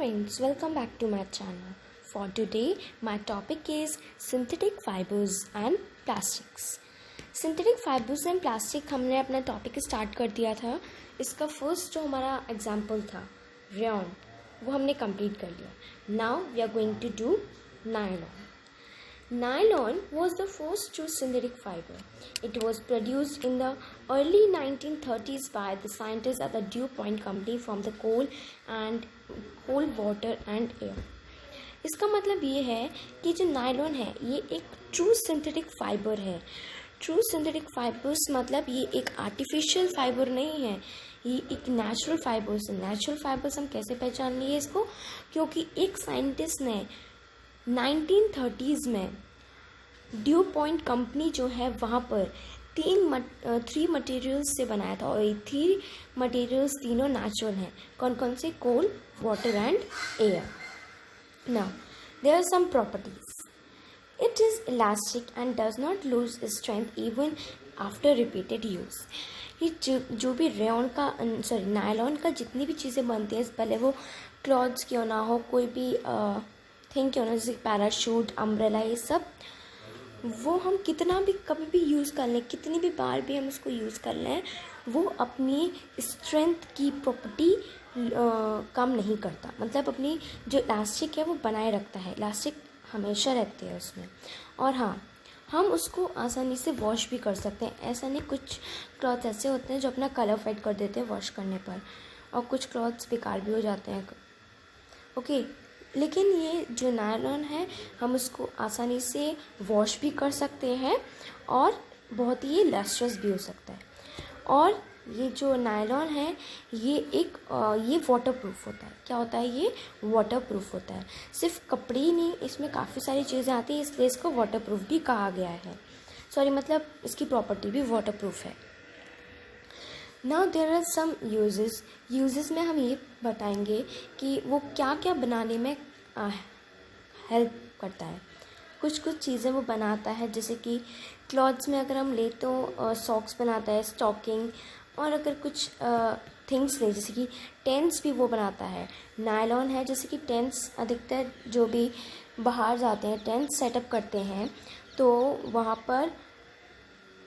friends, welcome back to my channel. For today, my topic is synthetic fibers and plastics. Synthetic fibers and plastic हमने अपना topic start कर दिया था. इसका first जो हमारा एग्जाम्पल था रेयन, वो हमने कंप्लीट कर लिया. Now we are going to do nylon. Nylon was the first true synthetic fiber. It was produced in the early 1930s by the scientists at the Dew Point Company from the coal, water and air. इसका मतलब ये है कि जो nylon है ये एक true synthetic fibre है. ट्रू सिंथेटिक फाइबर्स मतलब ये एक आर्टिफिशियल फाइबर नहीं है, ये एक नेचुरल फाइबर्स है. नेचुरल फाइबर्स हम कैसे पहचान लिए इसको, क्योंकि एक साइंटिस्ट ने 1930s में ड्यू पॉइंट कंपनी जो है वहाँ पर 3 मटेरियल्स से बनाया था, और ये 3 मटेरियल्स तीनों नेचुरल हैं. कौन कौन से? Coal, water and air. Now there are some properties. It is elastic and does not lose strength even after repeated use. ये जो भी रेयन का नायलॉन का जितनी भी चीज़ें बनती हैं, भले वो क्लॉथ्स क्यों ना हो, कोई भी थिंग क्यों ना, जैसे पैराशूट, अम्ब्रेला, ये सब वो हम कितना भी कभी भी यूज़ कर लें, कितनी भी बार भी हम उसको यूज़ कर लें, वो अपनी स्ट्रेंथ की प्रॉपर्टी कम नहीं करता. मतलब अपनी जो इलास्टिक है वो बनाए रखता है. इलास्टिक हमेशा रहती है उसमें. और हाँ, हम उसको आसानी से वॉश भी कर सकते हैं. ऐसा नहीं, कुछ क्लॉथ ऐसे होते हैं जो अपना कलर फेड कर देते हैं वॉश करने पर, और कुछ क्लॉथ्स बेकार भी हो जाते हैं. ओके, लेकिन ये जो नायलॉन है हम उसको आसानी से वॉश भी कर सकते हैं और बहुत ही लस्ट्रस भी हो सकता है. और ये जो नायलॉन है ये वाटर प्रूफ होता है. क्या होता है? ये वाटर प्रूफ होता है. सिर्फ कपड़े ही नहीं, इसमें काफ़ी सारी चीज़ें आती हैं, इसलिए इसको वाटर प्रूफ भी कहा गया है. मतलब इसकी प्रॉपर्टी भी वाटर प्रूफ है. Now there are some uses में हम ये बताएंगे कि वो क्या क्या बनाने में हेल्प करता है. कुछ चीज़ें वो बनाता है, जैसे कि क्लॉथ्स में अगर हम ले तो सॉक्स बनाता है, स्टॉकिंग, और अगर कुछ थिंग्स ले जैसे कि टेंट्स भी वो बनाता है. नायलॉन है, जैसे कि टेंट्स अधिकतर जो भी बाहर जाते हैं टेंट सेटअप करते हैं, तो वहाँ पर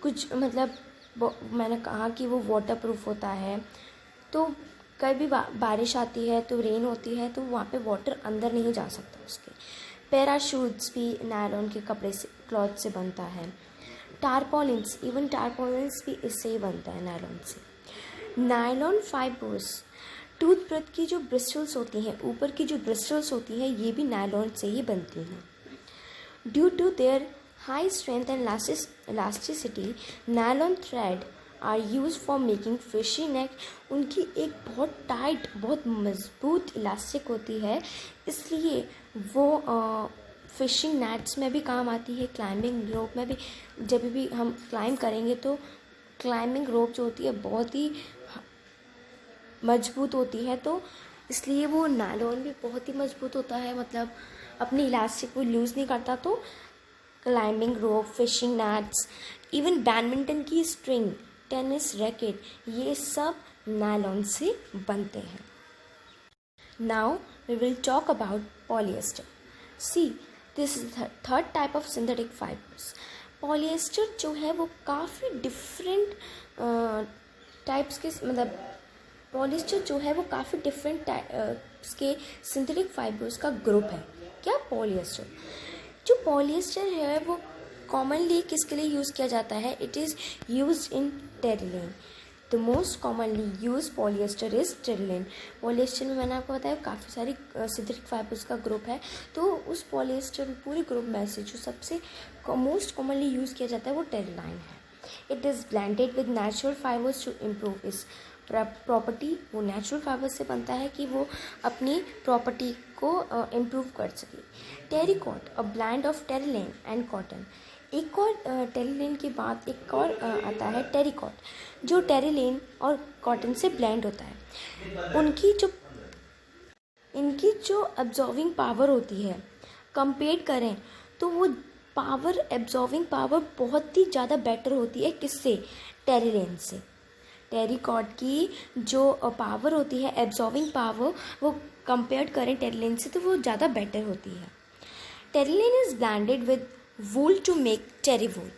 कुछ मैंने कहा कि वो वाटर प्रूफ होता है. तो कभी भी बारिश आती है तो रेन होती है तो वहाँ पे वाटर अंदर नहीं जा सकता उसके. पैराशूट्स भी नायलॉन के कपड़े से, क्लॉथ से बनता है. टारपॉलिन्स भी इससे ही बनता है, नायलॉन से. नायलॉन फाइबर्स, टूथब्रश की जो ब्रिस्टल्स होती हैं, ऊपर की जो ब्रिस्टल्स होती हैं, ये भी नायलॉन से ही बनती हैं. Due to their high strength and elasticity, nylon thread are used for making fishing net. उनकी एक बहुत टाइट, बहुत मजबूत इलास्टिक होती है, इसलिए वो फिशिंग नेट्स में भी काम आती है. क्लाइंबिंग रोप में भी, जब भी हम क्लाइंब करेंगे तो क्लाइंबिंग रोप जो होती है बहुत ही मजबूत होती है, तो इसलिए वो नायलॉन भी बहुत ही मजबूत होता है. मतलब अपनी इलास्टिक को लूज़ नहीं करता. तो climbing rope, fishing nets, even badminton की स्ट्रिंग, टेनिस रैकेट, ये सब नायलॉन से बनते हैं. Now we will talk about polyester. See, this is the third type of synthetic fibres. Polyester जो है वो काफ़ी डिफरेंट टाइप्स के, पॉलिएस्टर जो है वो काफ़ी डिफरेंट टाइप्स के सिंथेटिक फाइबर्स का ग्रुप है. क्या? पॉलिएस्टर. जो पॉलिएस्टर है वो कॉमनली किसके लिए यूज़ किया जाता है? It is used in Terylene. The most commonly use polyester is Terylene. Polyester में मैंने आपको बताया काफ़ी सारी सिंथेटिक फाइबर्स का ग्रुप है, तो उस पॉलिएस्टर पूरे ग्रुप में से जो सबसे मोस्ट कॉमनली यूज़ किया जाता है वो टेरिलाइन है. It is blended with natural fibres to improve इस प्रॉपर्टी. वो नेचुरल फाइबर से बनता है कि वो अपनी प्रॉपर्टी को इम्प्रूव कर सके. Terricot, a blend of Terylene and cotton. एक और टेरिलिन के बाद एक और आता है टेरिकॉट, जो टेरिलिन और कॉटन से ब्लेंड होता है. इनकी जो एब्जॉर्बिंग पावर होती है, कंपेयर करें तो वो एब्जॉर्बिंग पावर बहुत ही ज़्यादा बेटर होती है. किससे? टेरिलिन से. टेरिकॉट की जो पावर होती है, एब्जॉर्बिंग पावर, वो कंपेयर करें टेरिलिन से तो वो ज़्यादा बेटर होती है। Terylene is blended with wool to make terry wool.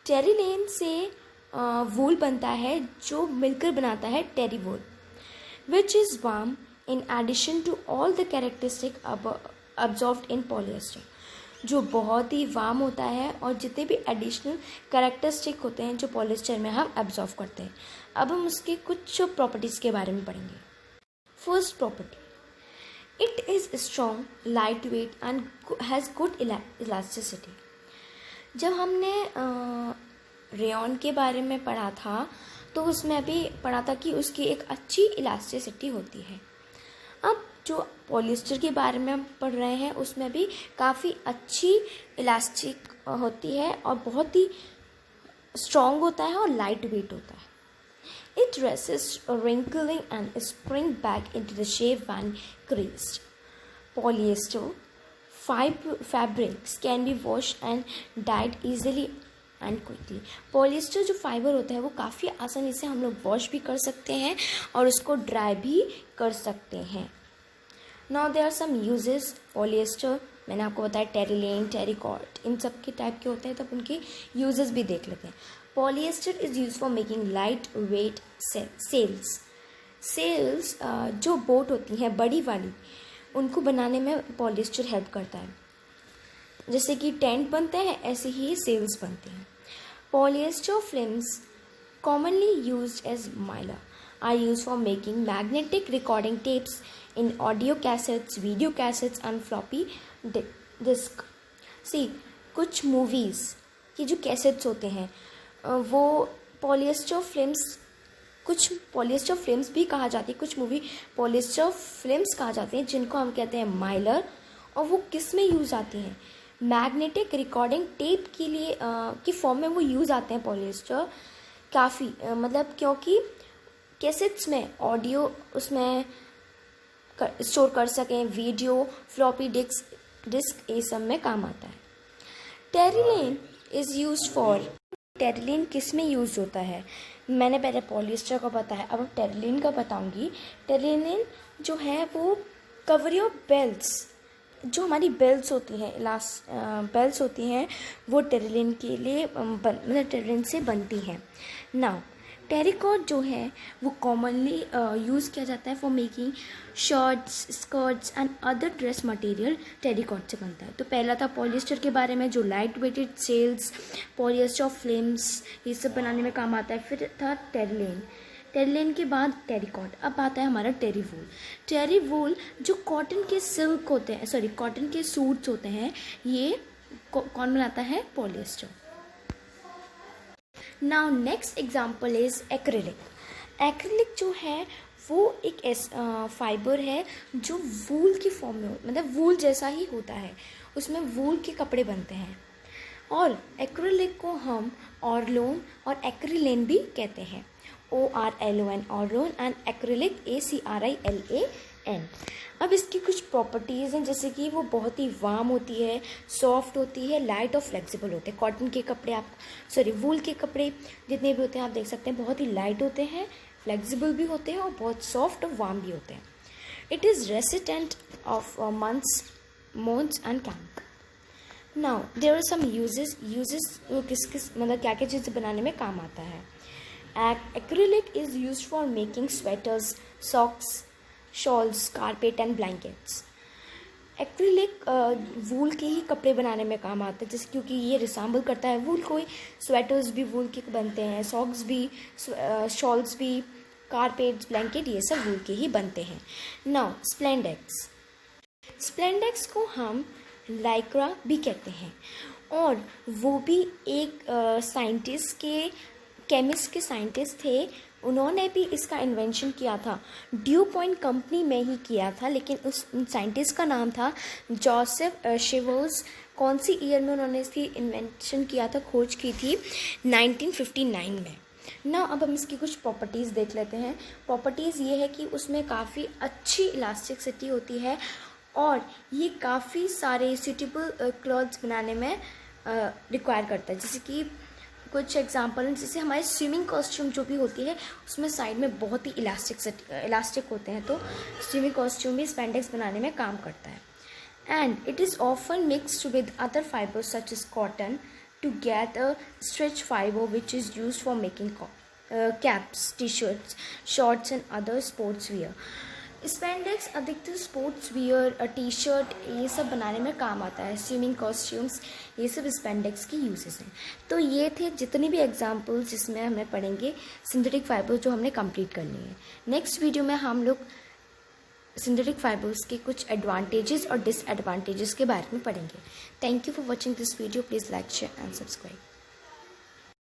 Terylene से वूल बनता है जो मिलकर बनाता है terry wool, which is warm in addition to all the characteristic absorbed in polyester, जो बहुत ही वार्म होता है और जितने भी एडिशनल कैरेक्टरिस्टिक होते हैं जो पॉलिएस्टर में हम एब्जॉर्व करते हैं। अब हम उसके कुछ प्रॉपर्टीज़ के बारे में पढ़ेंगे। First property, it is strong, light weight and has good elasticity. जब हमने रेयॉन के बारे में पढ़ा था तो उसमें भी पढ़ा था कि उसकी एक अच्छी इलास्टिसिटी होती है। अब जो पॉलिएस्टर के बारे में हम पढ़ रहे हैं उसमें भी काफ़ी अच्छी इलास्टिक होती है और बहुत ही स्ट्रॉन्ग होता है और लाइट वेट होता है। It resist wrinkling and spring back into the shape when creased. Polyester fabrics can be washed and dyed easily and quickly. Polyester जो फाइबर होता है वो काफ़ी आसानी से हम लोग वॉश भी कर सकते हैं और उसको ड्राई भी कर सकते हैं। Now there are some uses polyester, मैंने आपको बताया टेरिलिन, टेरिकॉट, इन सब के टाइप के होते हैं, तब उनके यूजेस भी देख लेते हैं। Polyester is use for making light weight sails जो बोट होती हैं बड़ी वाली, उनको बनाने में पॉलिएस्टर हेल्प करता है। जैसे कि टेंट बनते हैं ऐसे ही सेल्स बनते हैं। Polyester films commonly used as mylar are used for making magnetic recording tapes in audio cassettes, video cassettes and floppy disk. See, कुछ मूवीज़ की जो कैसेट्स होते हैं वो पॉलिएस्टर फिल्म्स भी कहा जाती है, कुछ मूवी पॉलिएस्टर फिल्म्स कहा जाते हैं जिनको हम कहते हैं माइलर। और वो किस में यूज़ आती हैं? मैग्नेटिक रिकॉर्डिंग टेप के लिए की फॉर्म में वो यूज़ आते हैं पॉलिएस्टर काफ़ी, मतलब क्योंकि कैसेट्स में ऑडियो उसमें स्टोर कर सकें, वीडियो, फ्लॉपी डिस्क ये सब में काम आता है। Terylene is used for, Terylene किस में यूज़ होता है? मैंने पहले पॉलिएस्टर का बताया, अब टेरिलिन का बताऊंगी। टेरिलिन जो है वो कवर योर बेल्ट्स, जो हमारी बेल्ट्स होती हैं, बेल्ट्स होती हैं, वो टेरिलिन के लिए मतलब टेरिलिन से बनती हैं। नाउ टेरिकॉट जो है वो कॉमनली यूज़ किया जाता है for making shirts, skirts and other dress material terricot से बनता है। तो पहला था पॉलिएस्टर के बारे में जो light weighted sails, polyester flames, ये सब बनाने में काम आता है। फिर था टेरिलिन के बाद टेरिकॉट। अब आता है हमारा टेरी वूल जो कॉटन के सिल्क होते हैं, कॉटन के सूट्स होते हैं, ये कौन बनाता है? Polyester. Now next example is acrylic जो है वो एक फाइबर है जो वूल की फॉर्म में मतलब वूल जैसा ही होता है, उसमें वूल के कपड़े बनते हैं। और एक्रिलिक को हम ऑरलोन और एक्रिलेन भी कहते हैं, ORLON ऑरलोन एंड एक्रिलिक ACRILAN। अब इसकी कुछ प्रॉपर्टीज़ हैं, जैसे कि वो बहुत ही वार्म होती है, सॉफ्ट होती है, लाइट और फ्लेक्सिबल होते हैं। कॉटन के कपड़े वूल के कपड़े जितने भी होते हैं आप देख सकते हैं बहुत ही लाइट होते हैं, फ्लेक्सिबल भी होते हैं और बहुत सॉफ्ट और वार्म भी होते हैं। It is resistant of moths and camp. Now there are some uses किस मतलब क्या क्या चीज़ें बनाने में काम आता है। Acrylic is used for making sweaters, socks, shawls, carpet and blankets. Acrylic wool के ही कपड़े बनाने में काम आता है, जैसे क्योंकि ये रिसेंबल करता है वूल को। स्वेटर्स भी वूल के बनते हैं, सॉक्स भी, शॉल्स भी, कारपेट्स, ब्लैंकेट, ये सब वूल के ही बनते हैं। नाउ स्प्लेंडेक्स को हम लाइक्रा भी कहते हैं और वो भी एक केमिस्ट के साइंटिस्ट थे। उन्होंने भी इसका इन्वेंशन किया था, ड्यू पॉइंट कंपनी में ही किया था, लेकिन उस साइंटिस्ट का नाम था जोसेफ शिवर्स। कौन सी ईयर में उन्होंने इसकी इन्वेंशन किया था, खोज की थी? 1959 में। ना अब हम इसकी कुछ प्रॉपर्टीज़ देख लेते हैं। प्रॉपर्टीज़ ये है कि उसमें काफ़ी अच्छी इलास्टिसिटी होती है और ये काफ़ी सारे सूटेबल क्लॉथ्स बनाने में रिक्वायर करता है, जैसे कि कुछ एग्जांपल हैं, जैसे हमारे स्विमिंग कॉस्ट्यूम जो भी होती है उसमें साइड में बहुत ही इलास्टिक होते हैं, तो स्विमिंग कॉस्ट्यूम भी स्पेंडेक्स बनाने में काम करता है. And it is often mixed with other fibers such as cotton to get a stretch fiber which is used for making caps, t-shirts, shorts and other sports wear. Spandex अधिकतर sports wear, T shirt, ये सब बनाने में काम आता है. Swimming costumes, ये सब स्पेंडेक्स की यूजेस हैं. तो ये थे जितने भी एग्जांपल्स जिसमें हमें पढ़ेंगे सिंथेटिक फाइबर, जो हमने कंप्लीट करनी है. नेक्स्ट वीडियो में हम लोग सिंथेटिक फाइबर्स के कुछ एडवांटेजेस और डिसएडवांटेजेस के बारे में पढ़ेंगे. Thank you for watching this video. Please like, share and subscribe.